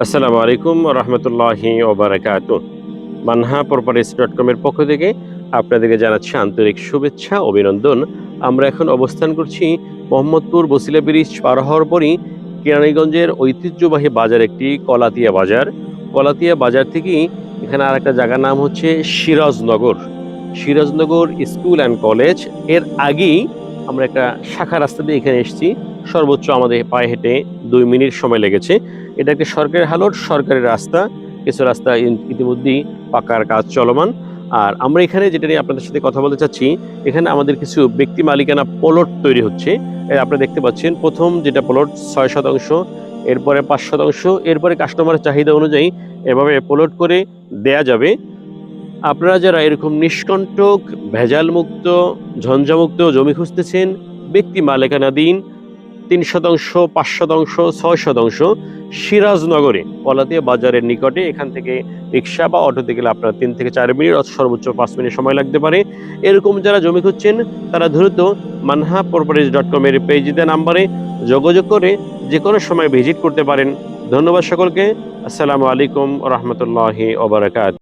আসসালামু আলাইকুম রহমতুল্লাহি ওবারাকাতুহ। মানহা প্রপার্টিজ.com এর পক্ষ থেকে আপনাদেরকে জানাচ্ছি আন্তরিক শুভেচ্ছা অভিনন্দন। আমরা এখন অবস্থান করছি মোহাম্মদপুর বসিলা ব্রিজ পার হওয়ার পরই কেরানীগঞ্জের ঐতিহ্যবাহী বাজার একটি কলাতিয়া বাজার। কলাতিয়া বাজার থেকেই এখানে আর একটা জায়গার নাম হচ্ছে Sirajnagar. Sirajnagar school and college এর আগেই আমরা একটা শাখা রাস্তা দিয়ে এখানে এসেছি। সর্বোচ্চ আমাদের পায়ে হেঁটে 2 মিনিট সময় লেগেছে। এটা একটি সরকারি হালট, সরকারি রাস্তা। কিছু রাস্তা ইতিমধ্যেই পাকার কাজ চলমান। আর আমরা এখানে যেটা নিয়ে আপনাদের সাথে কথা বলতে চাচ্ছি, এখানে আমাদের কিছু ব্যক্তি মালিকানা প্লট তৈরি হচ্ছে। আপনারা দেখতে পাচ্ছেন প্রথম যেটা প্লট 6 শতাংশ, এরপরে 5 শতাংশ, এরপরে কাস্টমারের চাহিদা অনুযায়ী এভাবে প্লট করে দেয়া যাবে। আপনারা যারা এরকম নিষ্কণ্টক, ভেজালমুক্ত, ঝঞ্ঝামুক্ত জমি খুঁজতেছেন, ব্যক্তি মালিকানাধীন 3 শতাংশ, 5 শতাংশ, 6 শতাংশ, সিরাজনগরে কলাতিয়া বাজারের নিকটে, এখান থেকে রিক্সা বা অটোতে গেলে আপনার 3 থেকে 4 মিনিট, সর্বোচ্চ 5 মিনিট সময় লাগতে পারে। এরকম যারা জমি খুঁজছেন তারা দ্রুত মানহা প্রপার্টিজ.com এর পেজে নাম্বারে যোগাযোগ করে যে কোনো সময় ভিজিট করতে পারেন। ধন্যবাদ সকলকে। আসসালামু আলাইকুম রহমতুল্লাহি ওবারাকাত।